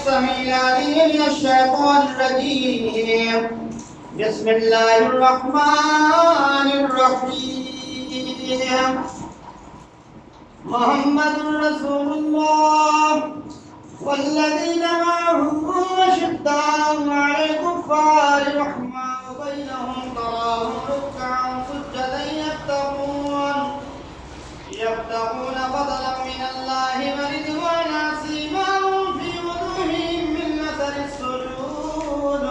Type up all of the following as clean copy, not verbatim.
السميع العليم من الشيطان الرجيم. بسم الله الرحمن الرحيم. محمد رسول الله والذين معه أشداء على الكفار رحماء بينهم تراهم ركعا سجدا يبتغون فضلا من الله ورضوانا سيماهم في وجوههم من أثر السجود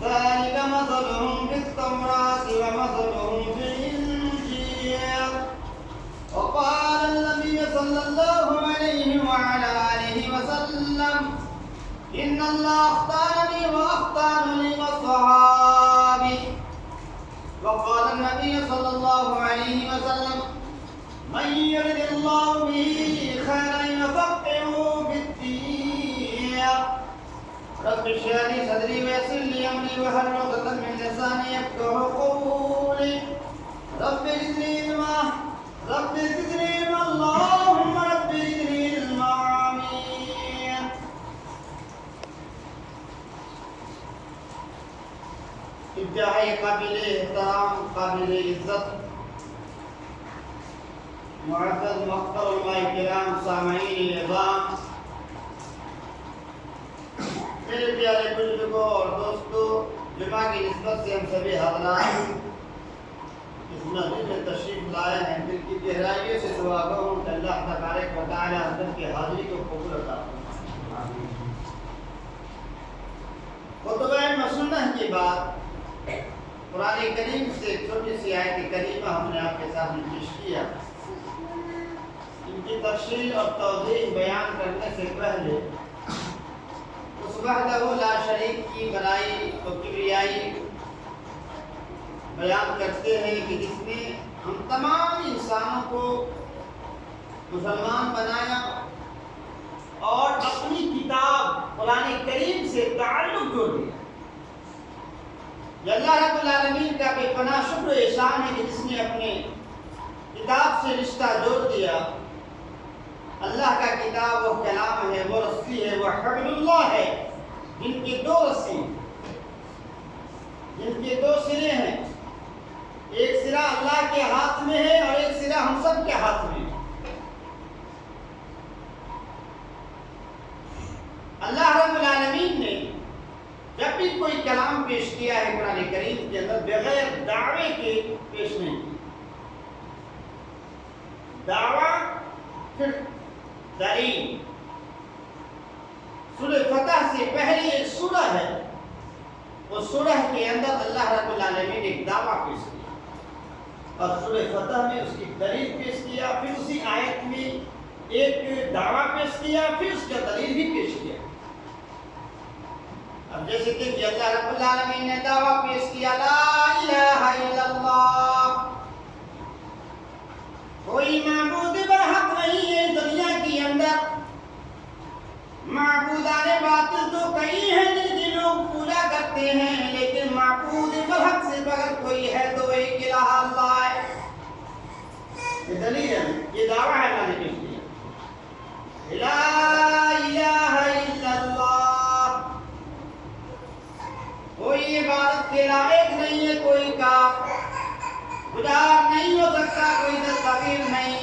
ذلك مثلهم في التوراة ومثلهم في الإنجيل. وقال النبي صلى الله عليه وعلى آله وسلم إن الله اختارني واختارني وصحابي. وقال النبي صلى الله عليه وسلم من يرد الله به خيرا يفقهه في الدين. رب اشرح لي صدري ويسر لي امري واحلل عقدة من لساني يفقهوا قولي. رب زدني علما اللهم رب زدني علما. آمين. انتہائی قابل احترام قابل عزت معزز محترم علماء کرام سامعین نظام میرے پیارے بزرگوں اور دوستوں جمعہ کی نسبت سے ہم سبھی حضرات اس مسجد میں تشریف لائے ہیں. دل کی گہرائیوں سے دعا گو ہوں کہ اللہ تبارک و تعالی حضرت کی حاضری کو قبول عطا فرمائے. خطبہ مسنہ کی بات قرآن کریم سے ایک چھوٹی سی آیت کریمہ ہم نے آپ کے سامنے پیش کیا. ان کی تفصیل اور توضیح بیان کرنے سے پہلے اس وحدہ لا شریک کی بڑائی و کبریائی بیان کرتے ہیں کہ جس نے ہم تمام انسانوں کو مسلمان بنایا اور اپنی کتاب قرآن کریم سے تعلق جوڑ دیا. یہ اللہ رب العالمین کا بے پناہ شکر و احسان ہے کہ جس نے اپنے کتاب سے رشتہ جوڑ دیا. اللہ کا کتاب وہ کلام ہے، وہ رسی ہے، وہ حبل اللہ ہے جن کے دو رسی جن کے دو سرے ہیں. ایک سرا اللہ کے ہاتھ میں ہے اور ایک سرا ہم سب کے ہاتھ میں ہے. اللہ رب العالمین نے جب بھی کوئی کلام پیش کیا ہے قرآن کریم کے اندر بغیر دعوے کے پیش نہیں کیا. دعویٰ پھر دلیل. سورہ فتح سے پہلے ایک سورہ ہے، وہ سورہ کے اندر اللہ رب العالمین نے ایک دعویٰ پیش کیا اور سورہ فتح میں اس کی دلیل پیش کیا. پھر اسی آیت میں ایک دعویٰ پیش کیا، پھر اس کا دلیل بھی پیش کیا. اب جیسے کہ اللہ رب العالمین نے دعویٰ پیش کیا لا الہ الا اللہ، کوئی معبود برحق نہیں ہے دنیا کے اندر. معبودان باطل تو کئی ہیں جن کی لوگ پوجا کرتے ہیں، لیکن معبود برحق سے اگر کوئی ہے تو ایک الہ اللہ ہے. یہ دلیل ہے، یہ دعویٰ ہے اللہ نے پیش کیا لا الہ الا اللہ. کوئی عبادت کے لائق نہیں ہے، کوئی کا گزار نہیں ہو سکتا، کوئی دستگیر نہیں،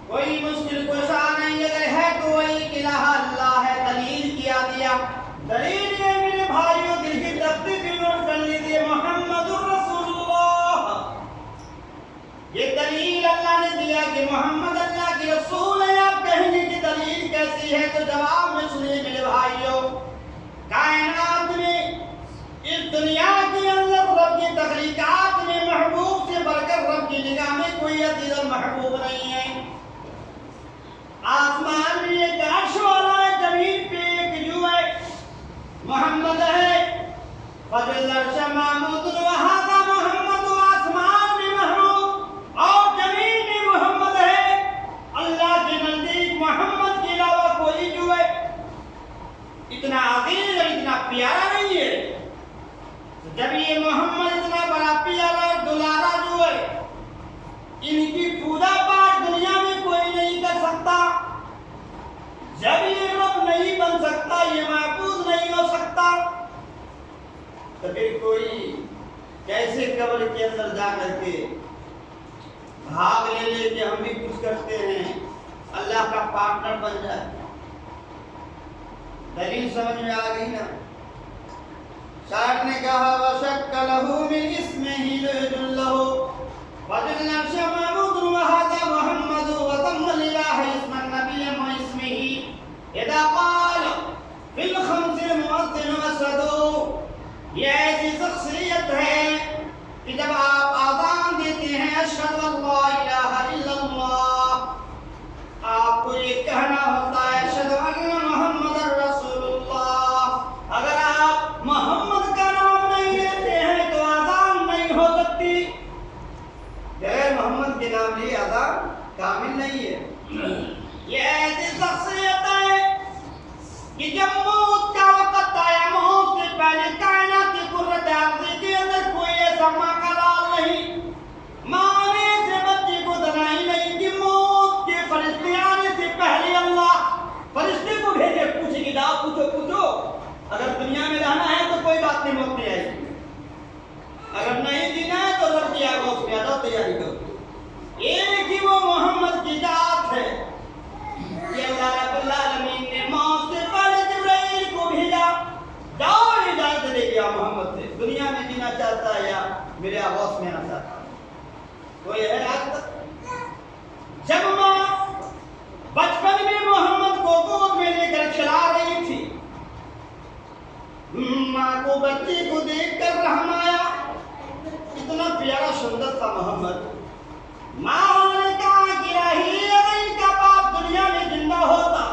کوئی مشکل کشا نہیں. اگر ہے تو وہی الہ اللہ ہے. دلیل کیا دیا؟ دلیل یہ میرے بھائیوں دل کی تصدیق نوٹ کر لیجیے، محمد رسول اللہ. یہ دلیل اللہ نے دیا کہ محمد اللہ کے رسول ہے. آپ کہیں گے کہ دلیل کیسی ہے تو جواب میں سنیے میرے بھائیوں. کائنات میں اس دنیا کے اندر رب کی تخلیقات میں محبوب سے بڑھ کر رب کی نگاہ میں کوئی عزیز اور محبوب نہیں ہے. آسمان میں ایک عرش والا ہے، زمین پہ ایک جو ہے محمد ہے. فضل عرش محمود وہذا محمد. آسمان میں محمود اور زمین میں محمد ہے. اللہ کے نزدیک محمد کے علاوہ کوئی جو ہے اتنا عزیز اور اتنا پیارا نہیں ہے. جب یہ محمد اتنا بڑا پیارا اور دلارا جو ہے، ان کی پوجا پاٹ دنیا میں کوئی نہیں کر سکتا. جب یہ رب نہیں بن سکتا، یہ تو پھر کوئی کیسے قبر کے اندر جا کر کے بھاگ لے کہ ہم بھی کچھ کرتے ہیں اللہ کا پارٹنر بن جائے؟ دلیل سمجھ میں آ گئی نا؟ شاعر نے کہا وَشَكَّ لَهُ مِنْ اسْمِهِ لُيْدٌ لَهُ وَجِلْ نَفْشَ مَعْبُودٌ وَهَذَا مُحَمَّدٌ وَتَمَّ الْإِلَهِ اسْمَ النَّبِيَّ وَاسْمِهِ إِذَا قَالَ فِي الْخَمْسِ الْمُؤَذِّنُ أَشْهَدُ یہ ایسی شخصیت ہے کہ جب آپ آذان دیتے ہیں اشہد اللہ الہ الا اللہ، آپ کو یہ کہنا ہوتا ہے اشہد ان محمد رسول اللہ۔ اگر آپ محمد کا نام نہیں لیتے ہیں تو آذان نہیں ہو سکتی، غیر محمد کے نام لیے آذان کامل نہیں ہے۔ یہ ایسی شخصیت ہے کہ جب موت کا وقت آیا، موت سے پہلے کائنات کی قرۃ عین کے اندر کوئی ایسا ماں کا لال نہیں، ماں نے سے بچے کو دلائی نہیں کہ موت کے فرشتے آنے سے پہلے اللہ فرشتے کو بھیجے پوچھے کہ دا پوچھو اگر دنیا میں رہنا ہے تو کوئی بات نہیں، موت نہیں آئے گی، اگر نہیں جینا ہے تو رب کی آگوش میں آدھا تیاری کرو۔ ایک ہی وہ محمد کی ذات ہے کہ اللہ رب العالمین نے موت سے پہلے جبرائیل کو بھیجا، جاؤ اجازت دے گیا محمد سے، دنیا میں جینا چاہتا ہے یا میرے آغوش میں آنا چاہتا ہے؟ کوئی ہے آج تک؟ جب ماں بچپن میں محمد کو گود میں لے کر کھلا رہی تھی، ماں کو بچے کو دیکھ کر رحم آیا، اتنا پیارا سندر تھا محمد۔ ماں نے کہا کہ رہی اگر ان کا باپ دنیا میں زندہ ہوتا،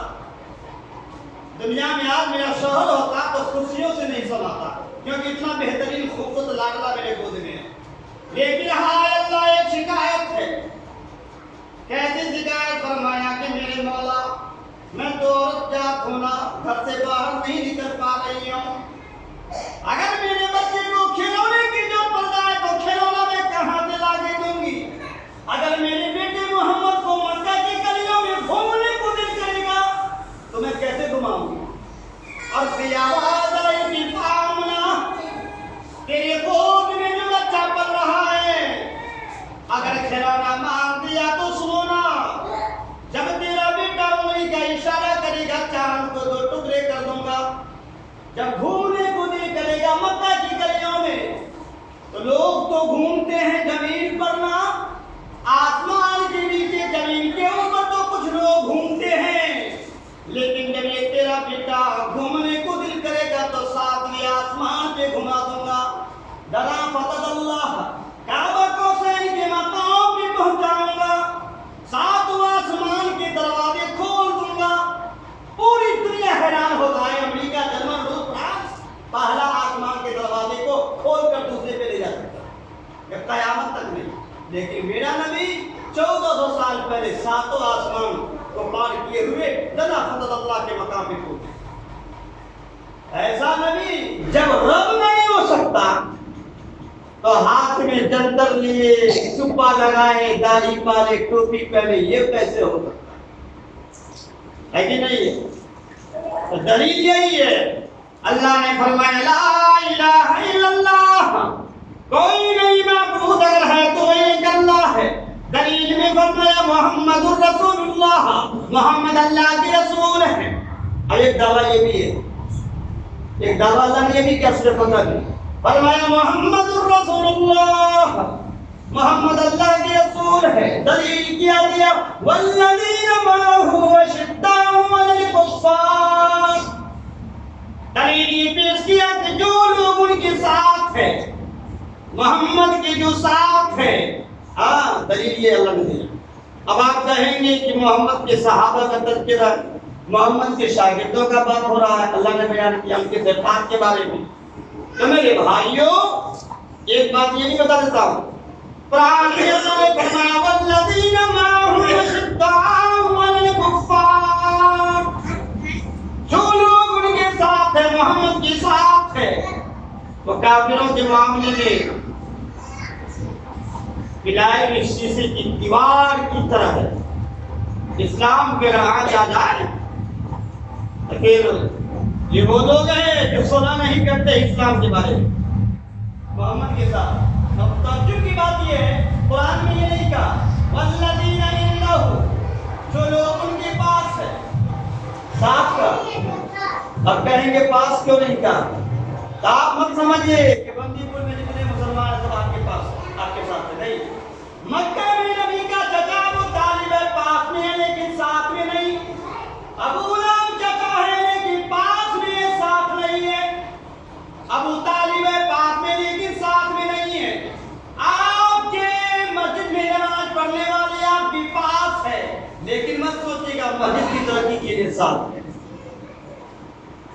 دنیا میں آج میرا شوہر ہوتا تو خوشیوں سے نہیں سناتا، کیونکہ اتنا بہترین خوبصورت لاڈلا میرے گود میں ہے۔ لیکن ہائے اللہ ایک شکایت ہے۔ کیسی شکایت؟ فرمایا کہ میرے مولا میں تو عورت جات ہونا گھر سے باہر نہیں نکل پا رہی ہوں، اگر میرے بچے کو کھلونے کی ضرورت پڑ جائے تو کھلونا میں کہاں سے لا کے دوں گی، اگر میرے بیٹے محمد کو مکہ کی گلیوں میں گھومنے کو دل کرے گا تو میں کیسے گھماؤں گی؟ اور آواز آئی کہ آمنہ تیرے گود میں جو بچہ پل رہا ہے اگر کھلونا مانگ دیا تو سونا، جب تیرا بیٹا انگلی کا اشارہ کرے گا چاند کو دو ٹکڑے کر دوں گا، جب گھومنے کو دل کرے گا مکہ کی گلیوں میں تو لوگ تو گھومتے ہیں زمین پر نہ، آسمان کے نیچے زمین کے اوپر تو کچھ لوگ گھومتے ہیں، لیکن جب یہ تیرا بیٹا گھومنے کو دل کرے گا تو ساتویں آسمان پہ گھما دوں گا، ڈرا فتح اللہ کعبہ کو حسین کے مقام پہ پہنچاؤں گا، ساتواں آسمان کے دروازے کھول دوں گا، پوری دنیا حیران ہو جائے، امریکہ جرمن روس فرانس پہلا آسمان کے دروازے کو کھول کر دوسرے پہ لے جا سکتا ہے، قیامت تک نہیں۔ لیکن میرا نبی 1400 سال پہلے ساتوں آسمان کو پار کیے ہوئے جنا فتح اللہ کے مقام پہ پہنچے۔ ایسا نبی جب رب نہیں ہو سکتا تو ہاتھ میں جنتر لیے، چپا لگائے، داڑھی پالے، ٹوپی پہنے، یہ کیسے ہو سکتا ہے کہ نہیں؟ تو دلیل یہی ہے، اللہ نے فرمایا لا الہ الا اللہ، کوئی نہیں معبود اگر ہے تو ایک اللہ ہے۔ دلیل میں فرمایا محمد الرسول اللہ، محمد اللہ کے رسول ہیں۔ اب ایک دعویٰ یہ بھی ہے، ایک دعویٰ اللہ نے یہ بھی کیا صرف فرمایا محمد الرسول اللہ، محمد اللہ کے رسول ہے۔ دلیل کیا دیا والذین معه اشداء علی الکفار، دلیل یہ پیش کیا کہ جو لوگ ان کے ساتھ ہیں، محمد کے جو ساتھ ہیں، دلیل یہ اللہ نے دیا۔ اب آپ کہیں گے کہ محمد کے صحابہ کا تذکرہ، محمد کے شاگردوں کا بات ہو رہا ہے، اللہ نے بیان کیا ان کے صفات کے بارے میں۔ تو میرے بھائیوں ایک بات یہ نہیں بتا دیتا ہوں، قرآن میں اللہ نے فرمایا والذین معه اشداء علی الکفار، جو لوگ ان کے ساتھ ہیں، محمد کے ساتھ ہیں، وہ کافروں کے معاملے میں پلائی ہوئی شیشے کی دیوار کی طرح ہے۔ اسلام کے راہ جا جائے پھر یہ وہ لوگ ہیں جو سنا نہیں کرتے اسلام کے بارے میں، محمد کے ساتھ۔ اب تعجب کی بات یہ ہے قرآن میں یہ نہیں کہا والذین عنده، جو لوگ ان کے پاس ہے، ساتھ کا۔ اب کہیں گے پاس کیوں نہیں کہا؟ تو آپ مت سمجھیے کہ بندی پور میں جتنے مسلمان ہیں سب آپ کے پاس، آپ کے ساتھ ہے، نہیں۔ مکہ میں نبی کا چچا ابو طالب ہے، پاس میں ہے لیکن ساتھ میں نہیں۔ ابو لہب چچا ہے لیکن پاس میں ہے، ساتھ نہیں ہے۔ ابو طالب ہے پاس میں لیکن ساتھ میں نہیں ہے۔ آپ کے مسجد میں نماز پڑھنے والے آپ کے پاس ہے لیکن مت سوچیے گا مسجد کی ترقی کے لیے ساتھ ہے۔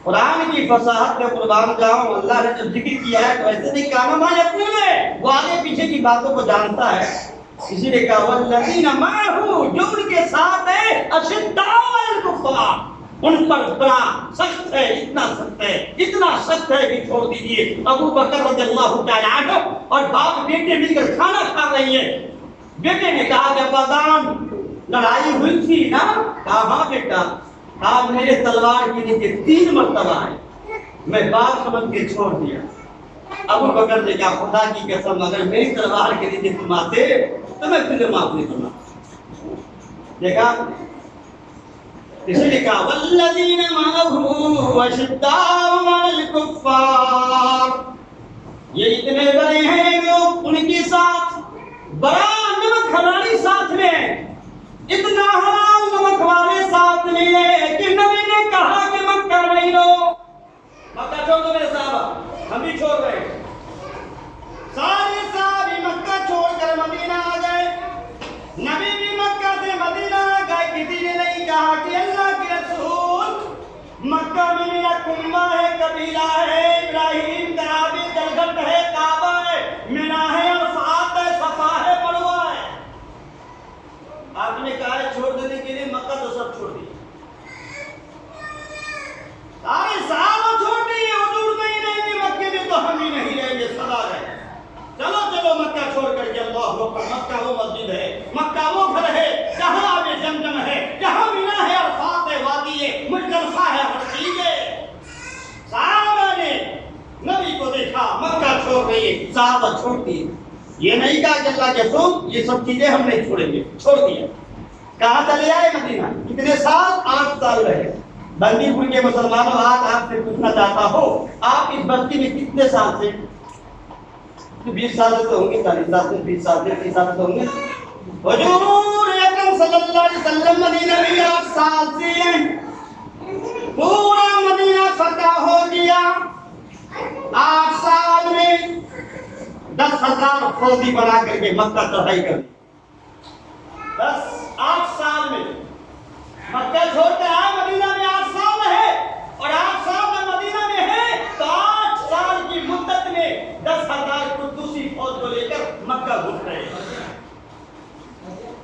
قرآن کی فصاحت میں قربان جاؤں، اللہ نے جب ذکر کیا ہے تو ایسے نہیں کہا میں اپنے میں، وہ آگے پیچھے کی باتوں کو جانتا ہے، اسی لیے کہا والذین معہ، جو ان کے ساتھ ہے، اشداء علی الکفار، ان پر بڑا سخت ہے، اتنا سخت ہے، اتنا سخت ہے کہ چھوڑ دیجیے۔ ابو بکر رضی اللہ تعالیٰ عنہ اور باپ بیٹے مل کر کھانا کھا رہی ہیں، بیٹے نے کہا کہ ابا جان لڑائی ہوئی تھی نا؟ کہا ہاں بیٹا، آپ میرے تلوار کے نیچے 3 مرتبہ آئے، میں باپ سمجھ کے چھوڑ دیا۔ ابو بکر نے کہا خدا کی قسم اگر میری تلوار کے نیچے تم آتے تو میں تجھے معاف نہیں کرنا۔ دیکھا اس لیے کہا والذین معہ اشداء علی الکفار، یہ اتنے بڑے ہیں لوگ ان کے ساتھ بڑا نمک حلالی ساتھ میں، اتنا حلال نمک والے ساتھ نہیں ہے کہ نبی نے کہا کہ مکہ نہیں لو، مکہ چھوڑ دو میرے صحابہ، ہم بھی چھوڑ رہے ہیں۔ سارے صحابی مکہ چھوڑ کر مدینہ آ گئے، نبی بھی مکہ سے مدینہ آ گئے، کسی نے نہیں کہا کہ اللہ کے رسول مکہ میں میرا کنبہ ہے، قبیلہ ہے، ابراہیم کا عابد دلگھٹ ہے، کعبہ ہے، مینا ہے، عرفات ہے، صفا ہے، مروہ ہے۔ آپ نے کہا ہے چھوڑ دینے کے لیے، مکہ تو سب چھوڑ دی، سارے صحابہ چھوڑ دیے، حضور نہیں رہیں گے مکے میں تو ہم ہی نہیں رہیں گے، سدا رہے۔ چلو چلو مکہ چھوڑ کر کے اللہ اکبر، مکہ وہ مسجد ہے، مکہ وہ گھر ہے جہاں آب زمزم ہے، جہاں مینا ہے، عرفات ہے، وادی ہے، مزدلفہ ہے، ہر چیز ہے۔ صحابہ نے نبی کو دیکھا مکہ چھوڑ رہی ہے، صحابہ چھوڑ دیے، یہ نہیں کہا کہ اللہ کے رسول یہ سب چیزیں ہم نہیں چھوڑیں گے، چھوڑ دیا۔ کہاں چلے آئے مدینہ؟ کتنے سال؟ 8 سال رہے۔ بندی پور کے مسلمانوں آج آپ سے پوچھنا چاہتا ہوں آپ اس بستی میں کتنے سال سے؟ 20 سال سے ہوں گے، 40 سال سے، 20 سال سے، 30 سال سے ہوں گے۔ حضور اکرم صلی اللہ علیہ وسلم مدینہ میں 8 سال سے ہیں، پورا مدینہ فتح ہو گیا۔ 8 سال میں 10,000 فوجی بنا کر کے مکہ چڑھائی کر دی۔ 8 سال میں مکہ چھوڑ کر آئے، مدینہ میں 8 سال ہے، اور 8 سال میں مدینہ میں ہے تو 8 سال کی مدت میں 10,000 قدوسی فوج کو لے کر مکہ گھس رہے ہیں۔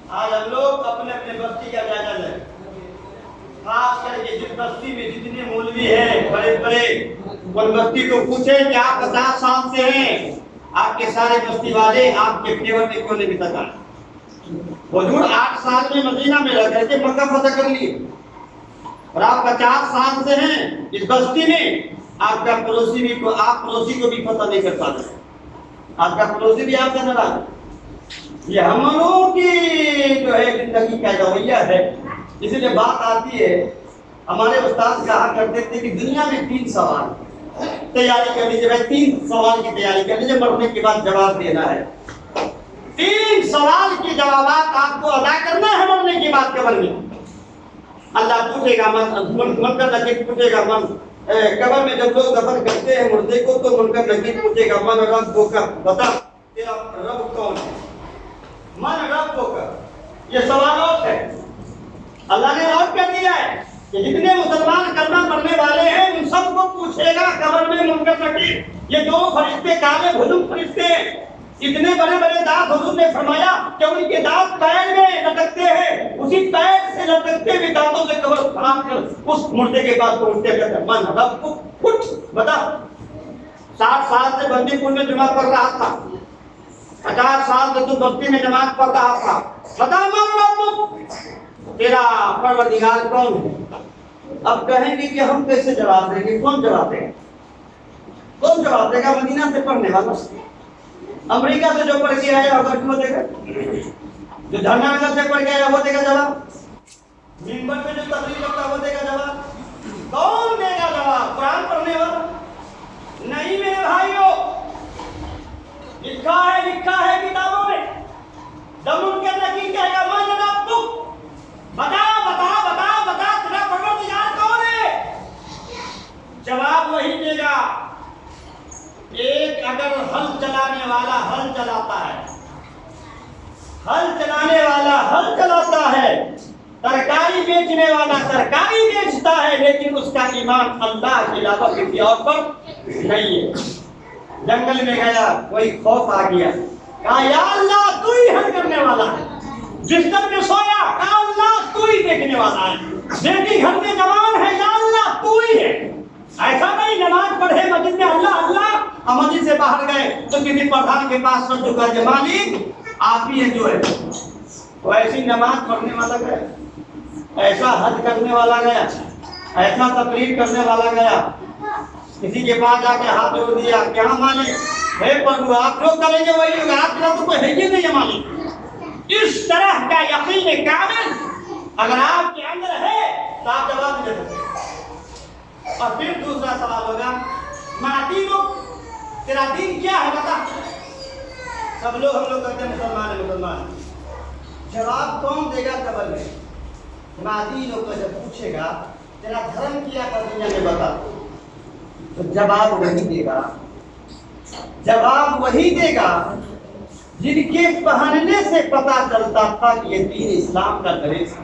آج ہم لوگ اپنے اپنے بستی کا جائزہ لیں، خاص کر کے جس بستی میں جتنے مولوی ہیں بڑے بڑے، ان بستی کو پوچھیں کہ آپ 50 سال سے ہیں، آپ کے سارے بستی والے آپ کے فیور میں کیوں نہیں بتا؟ حضور 8 سال میں مدینہ میں رہ کر کے مکہ فتح کر لیے، اور آپ 50 سال سے ہیں اس بستی میں، آپ کا پڑوسی بھی آپ پڑوسی کو بھی فتح نہیں کر پاتے، آپ کا پڑوسی بھی آپ سے ناراض۔ یہ ہم لوگوں کی جو ہے زندگی کا رویہ ہے، اس لیے بات آتی ہے، ہمارے استاد کہا کرتے تھے کہ دنیا میں 3 سوال تیاری کر لیجیے، بھائی 3 سوال کی تیاری کر لیجیے، مرنے کے بعد جواب دینا ہے۔ 3 سوال کے جوابات آپ کو ادا کرنا ہے مرنے کے بعد قبر میں۔ اللہ پوچھے گا منکر نکیر پوچھے گا قبر میں جب لوگ دفن کرتے ہیں مردے کو تو منکر نکیر پوچھے گا من ربک، بتا تیرا رب کون ہے، من ربک، یہ سوالات ہے۔ اللہ نے اور کہہ دیا ہے کہ جتنے مسلمان کلمہ پڑھنے والے ہیں ان سب کو پوچھے گا قبر میں منکر نکیر۔ یہ 2 فرشتے کالے بھلم فرشتے ہیں، اتنے بڑے بڑے دانت، حضور نے فرمایا کہ ان کے دانت پیر میں لٹکتے ہیں، اسی پیر سے لٹکتے ہوئے دانتوں سے قبر پھاڑ کر اس مردے کے بعد پہنچتے کہتے ہیں من ربک، اٹھ بتا۔ 60 سال سے بندی پور میں جمعہ پڑھ رہا تھا، 50 سال سے تو بستی میں نماز پڑھ رہا تھا، بتا من ربک، تیرا پروردگار کون ہے؟ اب کہیں گے کہ ہم کیسے جواب دیں گے، کون جواب دیں گے؟ کون جواب دے گا؟ مدینہ سے پڑھنے والا، امریکہ سے جو پڑھ کے آیا ہوگا کیوں دے گا؟ جو دھرنا نگر سے پڑھ کے آیا وہ دے گا جواب، منبر پہ جو تقریر کرتا وہ دے گا جواب؟ کون دے گا جواب؟ قرآن پڑھنے والا نہیں میرے بھائیوں، لکھا ہے کتابوں میں، دم ان کے نکی کہے گا ماں جناب تو بتا تیرا پروردگار کون ہے؟ جواب وہی دے گا۔ ایک اگر ہل چلانے والا ہل چلاتا ہے، ترکاری بیچنے والا ترکاری بیچتا ہے، لیکن اس کا ایمان اللہ کے علاوہ کسی اور پر نہیں ہے۔ جنگل میں گیا، کوئی خوف آ گیا، کہا یا اللہ تو ہی حل کرنے والا ہے۔ بستر میں سویا، کہا اللہ تو ہی دیکھنے والا ہے۔ بیٹی گھر میں جوان ہے، یا اللہ تو ہی ہے۔ ایسا نہیں نماز پڑھے مسجد میں اللہ اللہ، مسجد سے باہر گئے تو کسی پردھان کے پاس سر جھکا کہ مالک آپ ہی ہے جو ہے۔ تو ایسی نماز پڑھنے والا گیا، ایسا حج کرنے والا گیا، ایسا تقریر کرنے والا گیا، کسی کے پاس جا کے ہاتھ جوڑ دیا، کیا مالک ہے پربھو آپ جو کریں گے وہی ہوگا، آپ کے تو کوئی ہے ہی نہیں ہے مالک۔ اس طرح کا یقین کامل اگر آپ کے اندر ہے تو آپ جواب دے سکتے ہیں۔ اور پھر دوسرا سوال ہوگا ماتی لوگ تیرا دین کیا ہے بتا؟ سب لوگ ہم لوگ کہتے ہیں مسلمان۔ جواب کون دے گا قبر میں؟ مادی لوگ جب پوچھے گا تیرا دھرم کیا ہے دنیا میں بتا، تو جواب وہی دے گا جن کے پہننے سے پتا چلتا تھا کہ یہ دین اسلام کا ڈریس ہے،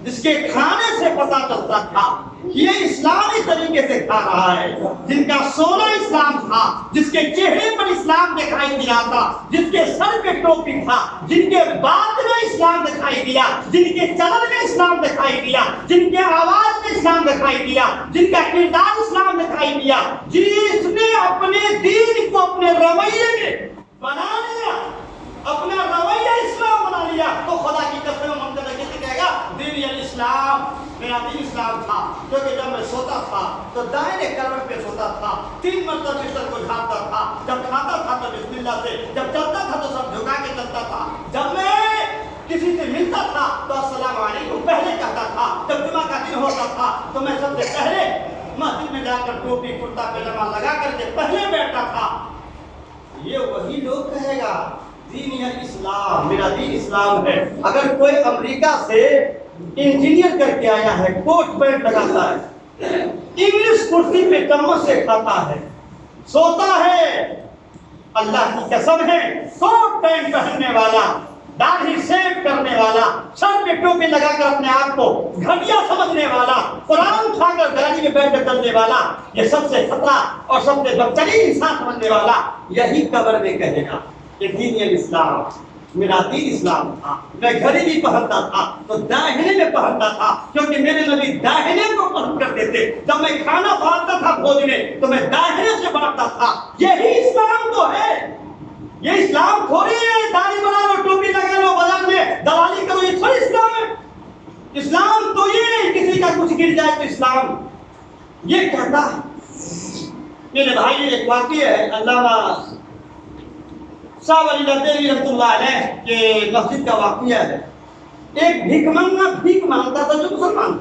جس کے کھانے سے پتا چلتا تھا یہ اسلامی طریقے سے کھا رہا ہے، جن کا سونا اسلام تھا، جس کے چہرے پر اسلام دکھائی دیا تھا، جس کے سر پہ ٹوپی تھا، جن کے بات میں اسلام دکھائی دیا، جن کے چلن میں اسلام دکھائی دیا، جن کے آواز میں اسلام دکھائی دیا، جن کا کردار اسلام دکھائی دیا، جس نے اپنے دین کو اپنے رویے میں بنا لیا، اپنا رویہ اسلام بنا لیا، تو خدا کی قسم منتظر کسی کہے گا دین الاسلام، میرا دین اسلام تھا، کیونکہ جب میں سوتا تھا تو دائیں کروٹ پہ سوتا تھا، 3 مرتبہ بستر کو جھاڑتا تھا، جب کھاتا تھا تو بسم اللہ سے، جب چلتا تھا تو سب جھکا کے چلتا تھا، جب میں کسی سے ملتا تھا تو السلام علیکم پہلے کہتا تھا، جب جمعہ کا دن ہوتا تھا تو میں سب سے پہلے مسجد میں جا کر ٹوپی کرتا پاجامہ لگا کر کے پہلے بیٹھتا تھا۔ یہ وہی لوگ کہے گا دین الاسلام، میرا دین اسلام ہے۔ اگر کوئی امریکہ سے انجینئر کر کے آیا ہے، کوٹ پینٹ لگاتا ہے، انگلش کرسی پہ چمچ سے کھاتا ہے، سوتا ہے، اللہ کی قسم ہے کوٹ پینٹ پہننے والا، داڑھی سیو کرنے والا، سر پہ ٹوپی لگا کر اپنے آپ کو گھٹیا سمجھنے والا، قرآن اٹھا کر گاڑی میں بیٹھ کر چلنے والا، یہ سب سے خطرہ اور سب سے بدترین انسان سمجھنے والا یہی قبر میں کہے گا کہ دین الاسلام، میرا دین اسلام تھا۔ میں گھڑی بھی پہنتا تھا تو داہنے میں پہنتا تھا، کیونکہ میرے نبی داہنے کو پسند کرتے تھے۔ جب میں کھانا بانٹتا تھا بھوج میں تو میں داہنے سے بانٹتا تھا۔ یہی اسلام تو ہے، یہ اسلام تھوڑی ہے داڑھی بنا لو، ٹوپی لگا لو، بازار میں دلالی کرو، یہ تھوڑی اسلام ہے۔ اسلام تو یہ کسی کا کچھ گر جائے تو اسلام یہ کہتا ہے۔ میرے بھائی ایک واقعہ ہے، علامہ شاہ ولی اللہ دہلوی رحمۃ اللہ علیہ کے مسجد کا واقعہ ہے۔ ایک بھیک منگا بھیک مانگتا تھا جو مسلمان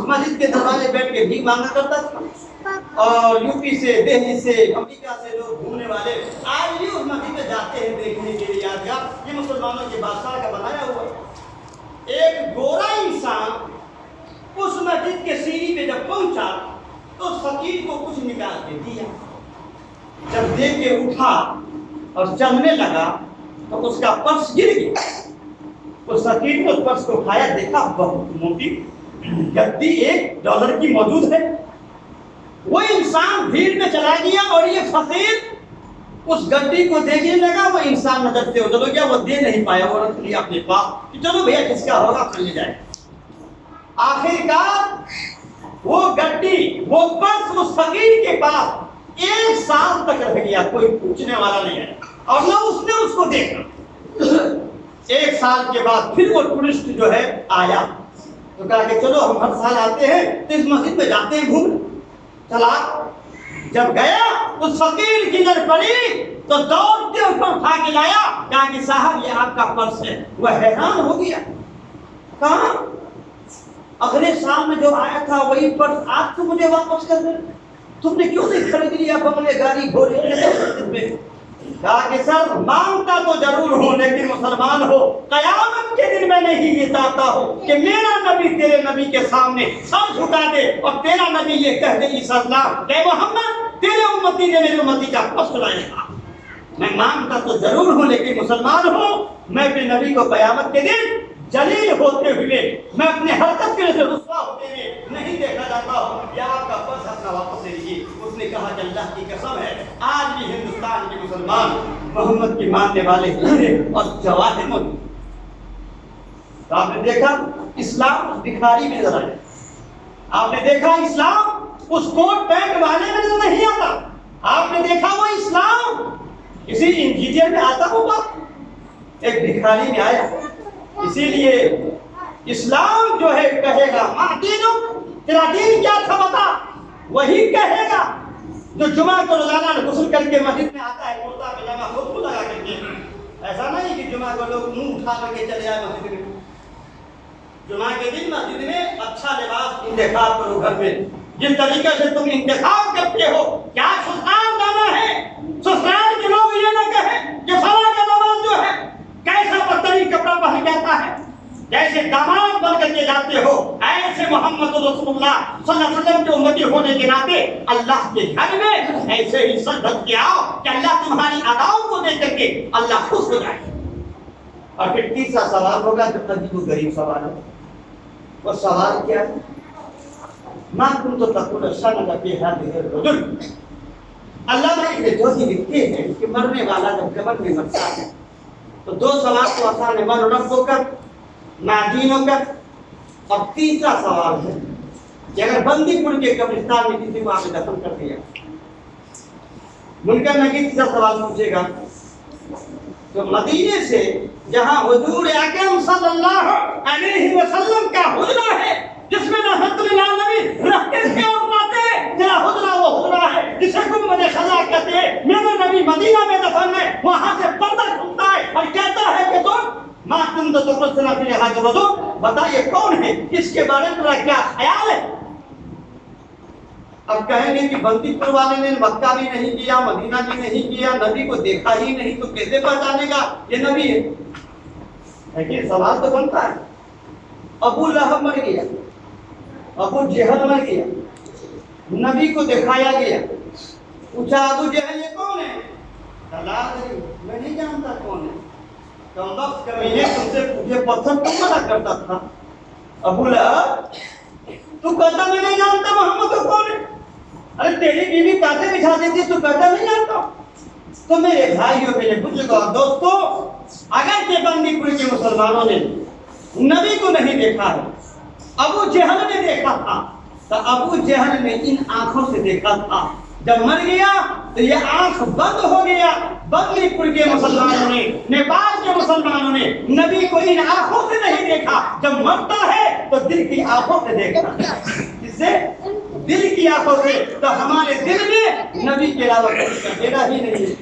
مسجد کے دروازے بیٹھ کے بھیک مانگا کرتا تھا، اور یو پی سے، دہلی سے، امریکہ سے لوگ گھومنے والے آج بھی اس مسجد میں جاتے ہیں دیکھنے کے لیے، یادگار یہ مسلمانوں کے بادشاہ کا بنایا ہوا ہے۔ ایک گورا انسان اس مسجد کے سیڑھی پہ جب پہنچا تو فقیر کو کچھ نکال کے دیا، جب دیکھ کے اٹھا اور چلنے لگا تو اس کا پرس گر گیا۔ اس فقیر نے اس پرس کو اٹھایا، دیکھا بہت موٹی گدی $1 کی موجود ہے۔ وہ انسان بھیڑ میں چلا گیا اور یہ فقیر اس گدی کو دیکھنے لگا، وہ انسان نظر سے ادھر ہو گیا، وہ دے نہیں پایا، وہ رکھ لیا اپنے پاس کہ چلو بھیا کس کا ہوگا کر لے جائے۔ آخرکار وہ گڈی، وہ پرس اس فقیر کے پاس 1 سال تک رہ گیا، کوئی پوچھنے والا نہیں ہے، اور نہ اس نے اس کو دیکھا۔ 1 سال کے بعد پھر وہ ٹورسٹ جو ہے آیا تو کہا کہ چلو ہم ہر سال آتے ہیں تو اس مسجد میں جاتے ہیں گھومنے۔ چلا جب گیا اس فقیر کی نظر پڑی تو دوڑتے اوپر اٹھا کے لایا، کہا کہ صاحب یہ آپ کا پرس ہے۔ وہ حیران ہو گیا، کہا اگلے سال میں جو آیا تھا وہی پرس آج تو مجھے واپس کر دے، تم نے کیوں نہیں خرید لیا بنگلے گاڑی گھوڑے؟ کہا کہ سر مانگتا تو ضرور ہوں لیکن مسلمان ہو، قیامت کے دن میں نہیں یہ چاہتا ہوں کہ میرا نبی تیرے نبی کے سامنے سر جھکا دے اور تیرا نبی یہ کہہ دے عیسی اللہ کہ محمد تیرے امتی نے میری امتی کا پس لائے گا۔ میں مانگتا تو ضرور ہوں لیکن مسلمان ہوں، میں اپنے نبی کو قیامت کے دن جلیل ہوتے ہوئے، میں اپنے حرکت کے سے رسوا ہوتے ہوئے نہیں دیکھا جاتا ہوں۔ یا آپ کا پس اپنا واپس لے لیجیے۔ اس نے کہا کہ اللہ کی قسم ہے آج بھی ہندوستان کے مسلمان محمد کی ماننے والے ہیرے اور جواہر موجود۔ تو آپ نے دیکھا اسلام بھکاری میں نظر آیا، آپ نے دیکھا اسلام اس کوٹ پینٹ والے میں نظر نہیں آتا، آپ نے دیکھا وہ اسلام کسی انجینئر میں آتا ہوگا، ایک بھکاری میں آیا۔ اسی لیے اسلام جو ہے کہے گا ماں دینو، تیرا دین کیا تھا بتا، وہی کہے گا۔ جو جمعہ کو روزانہ غسل کر کے مسجد میں آتا ہے کرتا پاجامہ خود کو لگا کر کے، ایسا نہیں کہ جمعہ کو لوگ منہ اٹھا کر کے چلے آئے مسجد میں۔ جمعہ کے دن مسجد میں اچھا لباس انتخاب کرو، گھر میں جس طریقے سے تم انتخاب کرتے ہو۔ کیا سسرال جانا ہے، سسرال کے لوگ یہ نہ کہیں کہ فلاں کا داماد جو ہے کیسا بدترین کپڑا پہن جاتا ہے، جیسے داماد بن کر کے جاتے ہو ایسے محمد رسول اللہ صلی اللہ علیہ وسلم کے امتی ہونے کے ناطے اللہ کے گھر میں ایسے ہی سر ڈھک کے آؤ کہ اللہ تمہاری اداؤں کو دیکھ کر کے اللہ خوش ہو جائے۔ اور پھر تیسرا سوال ہوگا جو عجیب و غریب سوال ہے، وہ سوال کیا ہے؟ ما كنت تقول السنة في هذه الرجل۔ اللہ نے جو ہی لکھتے ہیں کہ مرنے والا جب قبر میں مرتا ہے تو دو سوال تو آسان ہے، من ربو کر، ما دینو کر، اور تیسرا سوال ہے کہ اگر بندی پور کے قبرستان میں کسی کو آپ نے دفن کر دیا، منکر نکیر تیسرا سوال پوچھے گا تو مدینے سے جہاں حضور اکرم صلی اللہ علیہ وسلم کا حجرہ ہے جس میں رحمت اللہ نبی رہتے تھے اور راتے، تیرا حجرہ وہ حجرہ ہے جسے گنبد خزا کہتے ہیں، میرے نبی مدینہ میں دفن ہے، وہاں سے پردہ کھلتا ہے اور کہتا ہے کہ تم ما کنت تقول فی هذا الرجل، بتائیے کون ہے، اس کے بارے میں تمہارا کیا خیال ہے؟ اب کہیں گے کہ بندی پور والے نے مکہ بھی نہیں کیا، مدینہ بھی نہیں کیا، نبی کو دیکھا ہی نہیں تو کیسے پہچانے گا یہ نبی ہے؟ لیکن سوال تو بنتا ہے، ابو لہب مر گیا، ابو جہل مر گیا، نبی کو دکھایا گیا، پوچھا ابو جہل یہ کون ہے؟ میں نہیں جانتا کون ہے۔ کم وقت کمینے تم سے پوچھے پتھر تم منع کرتا تھا، ابو لہب تو کہتا میں نہیں جانتا محمد کو کون ہے، ارے تیری بیوی کاتے بچھا دیتی تو کہتا نہیں جانتا۔ تو میرے بھائیوں میرے بزرگوں اور دوستوں، اگر کہ بندی پور کے مسلمانوں نے نبی کو نہیں دیکھا ہے، ابو جہل نے دیکھا تھا، تو ابو جہل نے ان آنکھوں سے دیکھا تھا، جب مر گیا تو یہ آنکھ بند ہو گیا۔ بندی پور کے مسلمانوں نے، نیپال کے مسلمانوں نے نبی کو ان آنکھوں سے نہیں دیکھا، جب مرتا ہے تو دل کی آنکھوں سے دیکھا۔ اس سے دل کی آنکھوں سے، تو ہمارے دل میں نبی کے علاوہ کسی کا ڈیرا ہی نہیں ہے۔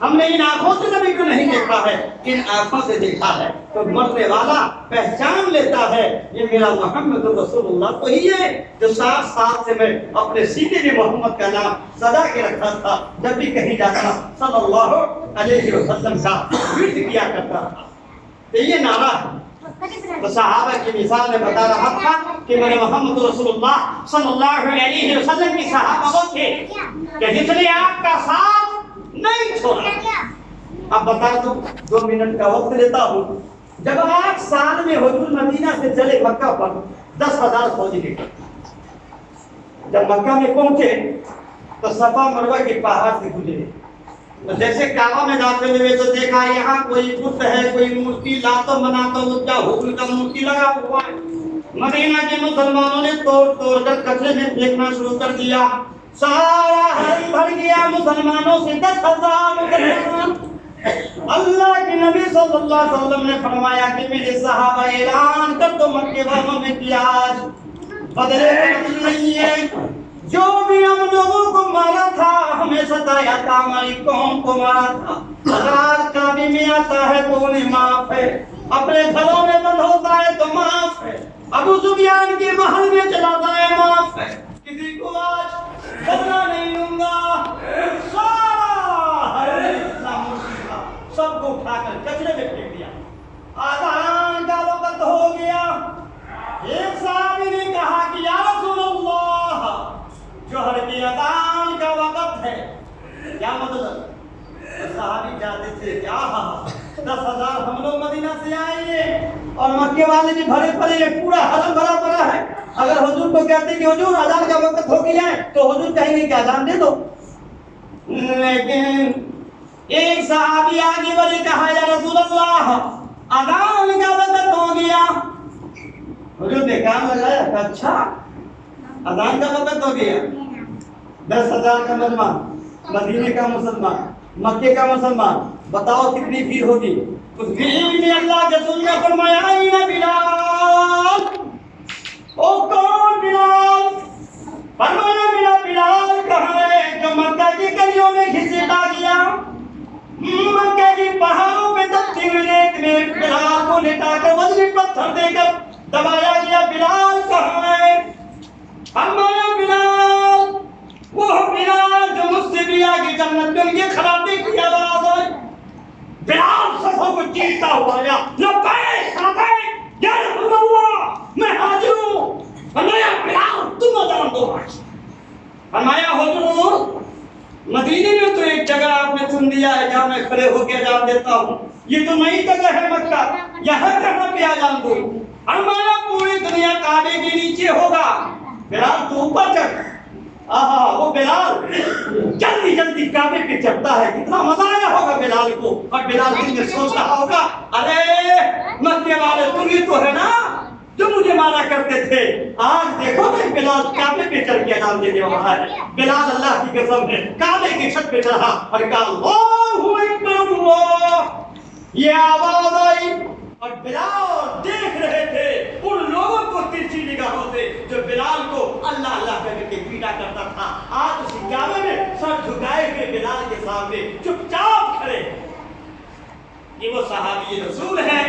ہم نے ان آنکھوں سے نبی کو نہیں دیکھا ہے، ان آنکھوں سے دیکھا ہے، تو مرنے والا پہچان لیتا ہے یہ میرا محمد رسول اللہ تو ہی ہے جو 7 سال سے میں اپنے سینے میں محمد کا نام سدا کے رکھا تھا، جب بھی کہیں جاتا صلی اللہ علیہ وسلم کا ورد کیا کرتا تھا۔ تو یہ نعرہ ہے۔ تو صحابہ کی مثال میں بتا رہا تھا کہ میرے محمد رسول اللہ صلی اللہ علیہ وسلم کی صحابہ وہ تھے کہ جس نے آپ کا ساتھ نہیں چھوڑا۔ اب بتا دو 2 منٹ کا وقت لیتا ہوں، جب 8 سال میں حضور مدینہ سے چلے مکہ پر 10,000 فوجی لے کر، جب مکہ میں پہنچے تو صفا مروہ کے پہاڑ سے گزرے، تو جیسے کعبہ میں داخل ہوئے تو دیکھا یہاں کوئی بت ہے، کوئی مورتی لاتو مناتو کا حکم کا مورتی لگا ہوا ہے۔ مدینہ کے مسلمانوں نے توڑ کر کچرے میں پھینکنا شروع کر دیا، سارا حرم بھر گیا مسلمانوں سے 10,000 مسلمان۔ اللہ کے نبی صلی اللہ علیہ وسلم نے فرمایا کہ میرے صحابہ اعلان کر دو مکے والوں میں کہ آج بدلے نہیں ہے، جو بھی ہم لوگوں کو مارا تھا ہمیں ستایا تھا ہماری قوم کو مارا تھا، اگر آج کعبے میں آتا ہے تو انہیں معاف ہے، اپنے گھروں میں بند ہوتا ہے تو معاف ہے، ابو سفیان کے محل میں چلاتا ہے معاف ہے، کسی کو آج بدلہ نہیں لوں گا، سارا ہر اسلام کا سب کو اٹھا کر کچرے میں پھینک دیا۔ آذان کا وقت ہو گیا، ایک صحابی نے کہا کہ یا رسول اللہ جوہر کی اذان کا وقت ہے، کیا مطلب؟ صحابی جاتے تھے کیا 10,000 ہم لوگ مدینہ سے آئیں گے اور مکے والے بھی بھرے پڑے، پورا حرم بھرا پڑا ہے، اگر حضور کو کہتے کہ حضور اذان کا وقت ہو گیا ہے تو حضور کہیں گے کہ اذان دے دو، لیکن ایک صحابی آگے بڑھے کہا یا رسول اللہ اذان کا وقت ہو گیا، حضور نے کام لگایا کہ اچھا اذان کا وقت ہو گیا، 10,000 کا مجمع، مدینے کا مسلمان، مکے کا مسلمان، بتاؤ کتنی بھیڑ ہوگی؟ اس بھیڑ میں اللہ کے رسول نے فرمایا اینا بلال، او کون بلال؟ فرمایا میرا بلال کہاں ہے جو مکہ کی گلیوں میں گھسیٹا گیا، مکہ کی پہاڑوں پہ دبتی ہوئی ریت میں بلال کو لٹا کر وزن پتھر دے کر دبایا گیا، بلال کہاں ہے؟ فرمایا بلال، وہ بلال جو مجھ سے بھی آگے جنت میں یہ خرابی کی آواز ہے، بلال صفوں کو چیختا ہوا آیا، لبیک لبیک یا رسول اللہ میں حاضر ہوں، فرمایا بلال تم اذان دو، فرمایا حضور مدینے میں تو ایک جگہ آپ نے چن دیا ہے جہاں میں کھڑے ہو کے اذان دیتا ہوں، یہ تو نئی جگہ ہے مکہ، یہاں کہاں پہ اذان دوں؟ فرمایا پوری دنیا کعبے کے نیچے ہوگا، بلال تو اوپر چڑھ، آہا وہ بلال جلدی جلدی کعبے پہ چڑھتا ہے، کتنا مزہ آیا ہوگا بلال کو، اور بلال دل میں سوچ رہا ہوگا ارے مکے والے تم ہی تو ہے نا جو مجھے مارا کرتے تھے، آج دیکھو کہ بلال کعبے پہ چڑھ کے اذان دینے والا ہے، بلال اللہ کی قسم ہے کعبے کی چھت پہ چڑھا اور کہا اللہ اکبر اللہ، یہ آواز آئی اور بلال دیکھ رہے تھے ان لوگوں کو ترچھی نگاہوں سے جو بلال کو اللہ اللہ کر کے پیٹا کرتا تھا، آج اسی کعبے میں سر جھکائے ہوئے بلال کے سامنے چپ چاپ کھڑے، یہ وہ صحابی رسول ہے۔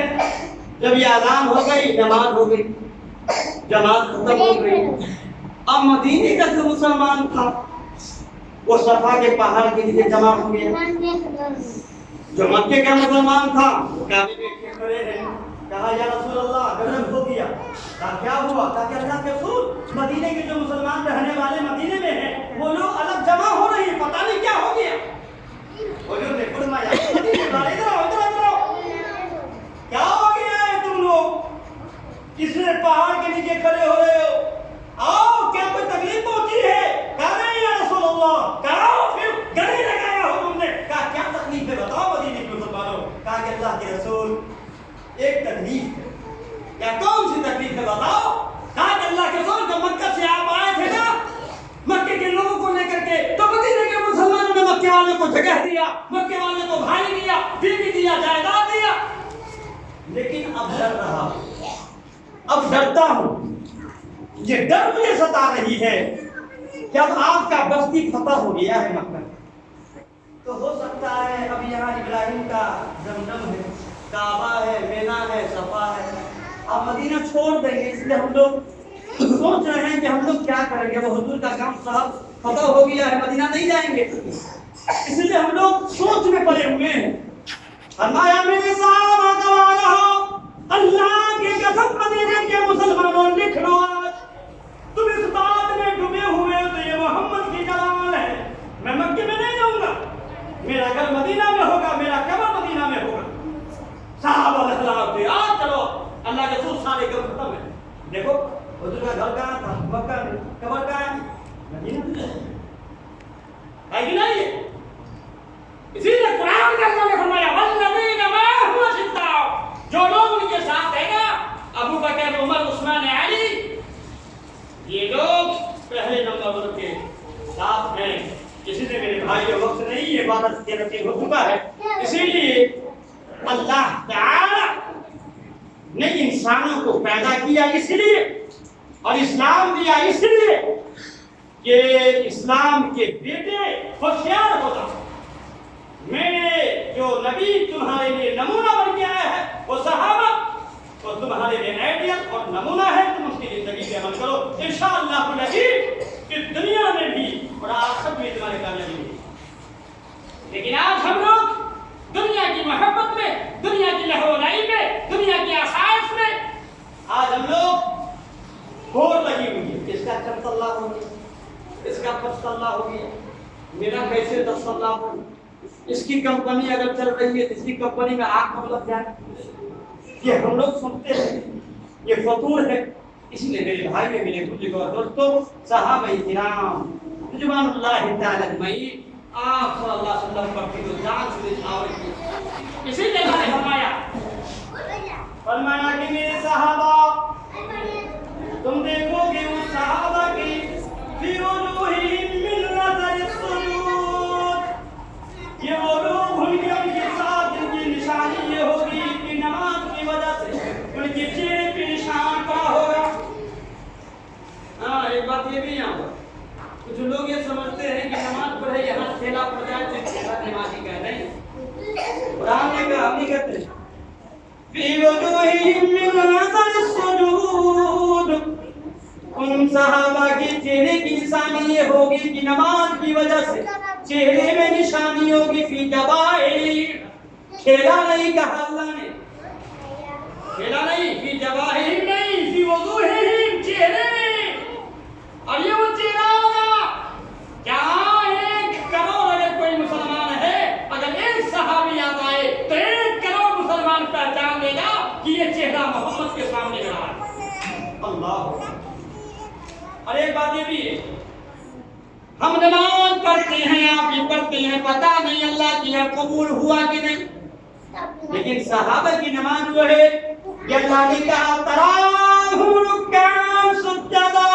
جب یہ اذان ہو گئی نماز ہو گئی، جماعت ختم ہو گئی، اب مدینے کا جو مسلمان تھا وہ صفا کے پہاڑ کے نیچے جمع ہو گیا، جو مکے کا مسلمان تھا وہ کعبے میں کھڑے ہیں، کہا یا رسول اللہ غضب ہو گیا، کہا کیا ہوا؟ کہا کہ اللہ کے رسول مدینے کے جو مسلمان رہنے والے مدینے میں ہیں وہ لوگ الگ جمع ہو رہی ہیں، پتہ نہیں کیا ہو گیا۔ حضور نے فرمایا مدینے والے ادھر آؤ ادھر ادھر آؤ، کیا ہو گیا ہے تم لوگ کس نے پہاڑ کے نیچے کھڑے ہو رہے ہو، آؤ کیا کوئی تکلیف پہنچی ہے؟ کہا نہیں یا رسول اللہ، کہا پھر گلے لگایا ہو تم نے، کہا کیا تکلیف ہے بتاؤ مدینے کے مسلمانوں، کہا کہ اللہ کے رسول ایک تکلیف ہے، کیا کون سی تکلیف ہے بتاؤ؟ کہا کہ اللہ کے رسول جب مکہ سے آپ آئے تھے نا مکے کے لوگوں کو لے کر کے تو مدینے کے مسلمانوں نے مکے والے کو جگہ دیا، مکے والے کو بھائی دیا، بیوی دیا، جائیداد دیا، لیکن اب ڈر رہا، اب ڈرتا ہوں، یہ ڈر مجھے ستا رہی ہے کہ اب آپ کا بستی فتح ہو گیا ہے مکہ، تو ہو سکتا ہے اب یہاں ابراہیم کا زمزم ہے، کعبہ ہے، مینا ہے، صفا ہے، اب مدینہ چھوڑ دیں گے، اس لیے ہم لوگ سوچ رہے ہیں کہ ہم لوگ کیا کریں گے، وہ حضور کا کام صاحب فتح ہو گیا ہے، مدینہ نہیں جائیں گے، اس لیے ہم لوگ سوچ میں پڑے ہوئے ہیں۔ فرمایا میرے صحابہ گواہ رہو، اللہ کی قسم مدینے کے مسلمانوں لکھ لو آج تم اس بات میں ڈوبے ہوئے ہو تو یہ محمد کی جلال ہے، میں مکے میں نہیں جاؤں گا، میرا گھر مدینہ میں ہوگا، میرا قبر مدینہ میں ہوگا۔ صحابہ اخلاق تھے، آج چلو اللہ کے رسول سارے گھر ختم ہے، دیکھو حضور کا گھر کہاں تھا؟ مکہ میں، قبر کہاں ہے؟ مدینہ میں ہے کہ نہیں؟ اسی لیے قرآن کے اندر فرمایا والذین معه اشداء، جو لوگ ان کے ساتھ ہیں نا ابو بکر، عمر، عثمان، علی، یہ لوگ پہلے نمبر کے ساتھ ہیں۔ کسی نے میرے بھائی وقت نہیں ہے، عبادت کے نتیجے ہو چکا ہے، اسی لیے اللہ تعالی نے انسانوں کو پیدا کیا اس لیے اور اسلام دیا اس لیے کہ اسلام کے بیٹے ہوشیار ہو جاؤ. میرے جو نبی تمہارے لیے نمونہ بن کے آیا ہے وہ صحابہ تو تمہارے لیے آئیڈیل اور نمونہ ہے. تم اس کی زندگی پہ عمل کرو انشاءاللہ العزیز کہ دنیا میں بھی اور آخرت میں تمہاری کامیابی ملے. لیکن آج ہم لوگ دنیا کی محبت میں، دنیا کی لہو لائی میں، دنیا کی آسائش میں آج ہم لوگ ہوڑ لگی ہوئی ہے. اس کا 4 اللہ ہو گیا، اس کا 5 اللہ ہو گیا، میرا کیسے 10 اللہ ہو. اس کی کمپنی اگر چل رہی ہے اس کی کمپنی میں آگ کب لگ جائے. یہ ہم لوگ سنتے ہیں، یہ فطور ہے. اس لیے میرے بھائی میں میرے بزرگ اور دوستوں صحابہ کرام رضوان اللہ تعالی اجمعین آپ صلی اللہ علیہ وسلم پر کی جو جان سے نچھاور کی. اسی لیے اللہ نے فرمایا کہ میرے صحابہ تم دیکھو گے اس صحابہ کی فی وجوہہم من نظر السجود. یہ وہ لوگ ہوں گے ان کے ساتھ ان کی نشانی یہ ہوگی کہ نماز کی وجہ سے ان کے چہرے پہ نشان پڑا ہوگا. ہاں ایک بات یہ بھی یہاں پر کچھ لوگ یہ سمجھتے ہیں کہ نماز پڑھے یہاں ٹھیلا پڑ جائے تو ٹھیلا نمازی کا نہیں. قرآن نے کہا ہم نہیں کہتے فی وجوہہم من نظر السجود. ان صحابہ کے چہرے کی نشانی یہ ہوگی کہ نماز کی وجہ سے چہرے میں نشانی ہوگی. فی جباہر کھیلا نہیں کہا اللہ نے، کھیلا نہیں، فی جباہر نہیں، فی وجوہہم چہرے میں. اور یہ وہ چہرہ ہوگا کیا 1 کروڑ اگر کوئی مسلمان ہے اگر ایک صحابی یاد آئے تو 1 کروڑ مسلمان پہچان لے گا کہ یہ چہرہ محمد کے سامنے کھڑا ہے. اللہ. اور ایک بات یہ بھی ہے ہم نماز پڑھتے ہیں آپ بھی پڑھتے ہیں پتہ نہیں اللہ کی ہے قبول ہوا کہ نہیں. لیکن صحابہ کی نماز جو ہے یہ اللہ نے کہا تراہم رکعا سجدا.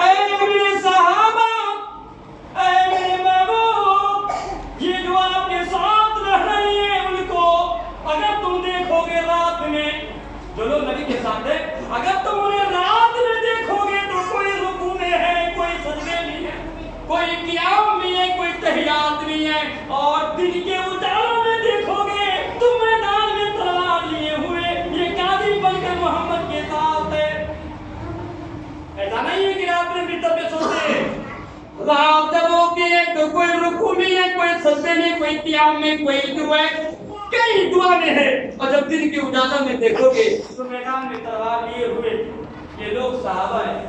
اے میرے صحابہ، اے میرے محبوب، یہ جو آپ کے ساتھ رہ رہے ہیں ان کو اگر تم دیکھو گے رات میں جو لوگ نبی کے ساتھ ہیں اگر تم انہیں رات میں دیکھو گے تو کوئی رکوع میں ہے، کوئی سجدے میں ہے، کوئی قیام میں ہے، کوئی تحیات میں ہے. اور دن کے اجالوں میں دیکھو گے تم میدان میں تلوار لیے ہوئے یہ قاضی بن کر محمد کے ساتھ ہے. ایسا نہیں ہے کہ رات میں بھی طبیعت سوتے رات جب ہوتی ہے تو کوئی رکوع میں ہے، کوئی سجدے میں، کوئی قیام میں، کوئی دعا کئی دعا میں ہے. اور جب دن کے اجالوں میں دیکھو گے تو میدان میں تلوار لیے ہوئے یہ لوگ صحابہ ہیں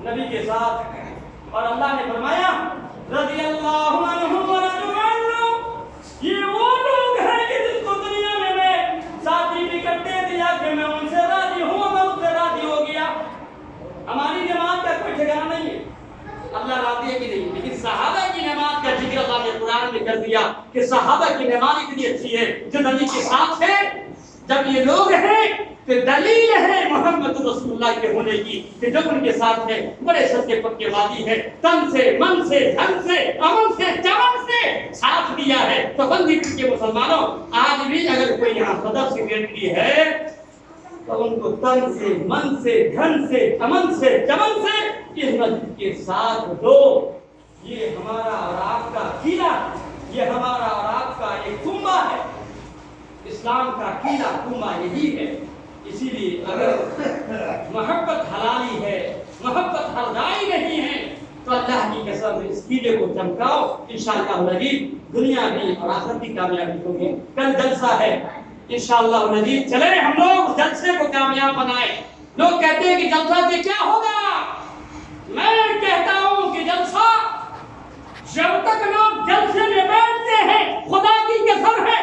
نبی کے ساتھ. اور اللہ نے فرمایا رضی اللہ عنہم ورضوا عنہ. یہ وہ لوگ ہیں کہ جس کو دنیا میں میں ساتھی بھی کرتے دیا کہ میں ان سے راضی ہوں، میں ان سے راضی ہو گیا. ہماری نماز کا کوئی ٹھکانہ نہیں ہے اللہ راضی ہے کہ نہیں. لیکن صحابہ کی نماز کا ذکر اللہ نے قرآن میں کر دیا کہ صحابہ کی نماز اتنی اچھی ہے جو نبی کے ساتھ ہے. جب یہ لوگ ہیں تو دلیل ہے محمد رسول اللہ کے ہونے کی کہ جب ان کے ساتھ ہے بڑے سچے پکے وادی ہے، تن سے، من سے، دھن سے، امن سے، چمن سے ساتھ دیا ہے. تو بندی کے مسلمانوں آج بھی اگر کوئی یہاں صدر سیکرٹری ہے تو ان کو تن سے، من سے، دھن سے، امن سے، چمن سے اس مسجد کے ساتھ دو. یہ ہمارا اور آپ کا قلعہ، یہ ہمارا اور آپ کا ایک کنبہ ہے. اسلام کا قلعہ کنبہ یہی ہے. اسی لیے اگر محبت حلالی ہے، محبت حرام نہیں ہے تو اللہ کی قسم اس قلعے کو چمکاؤ. انشاءاللہ العزیز دنیا بھی اور آخرت کی کامیابی ہوگی. کل جلسہ ہے انشاءاللہ العزیز. چلیں ہم لوگ جلسے کو کامیاب بنائیں. لوگ کہتے ہیں کہ جلسہ سے کیا ہوگا؟ میں کہتا ہوں کہ جلسہ جب تک لوگ جلسے میں بیٹھتے ہیں خدا کی قسم ہے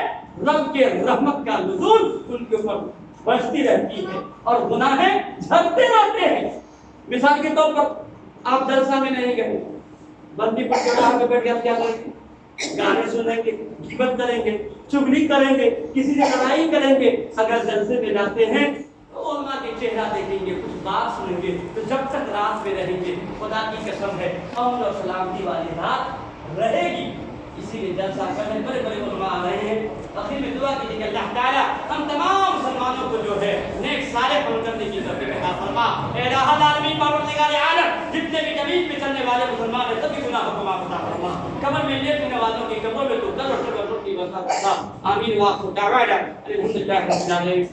رب کے رحمت کا نزول ان کے اوپر برستی رہتی ہے اور گناہیں جھڑتے رہتے ہیں. مثال کے طور پر آپ جلسہ میں نہیں گئے، بندی پر جگہ پہ بیٹھ کے آپ کیا کریں گے؟ گانے سنیں گے، غیبت کریں گے، چغلی کریں گے، کسی سے لڑائی کریں گے. اگر جلسے میں جاتے ہیں تو علماء کے چہرہ دیکھیں گے، کچھ بات سنیں گے تو جب تک رات میں رہیں گے خدا کی قسم ہے امن اور سلامتی والی رات رہے گی. اسی لیے جلسہ کرنے بڑے بڑے علماء آ رہے ہیں. آخر میں دعا کیجیے کہ اللہ تعالیٰ ہم تمام مسلمانوں کو جو ہے نیک صالح بن کرنے کی توفیق عطا فرما. اے الہ العالمین پروردگار عالم جتنے بھی زمین پہ چلنے والے والے مسلمان ہیں سبھی گناہوں کو معاف عطا فرما قبر میں لیٹنے والوں کی قبروں میں تو در و شر کی وسعت عطا آمین واخر دعوانا الحمدللہ رب العالمین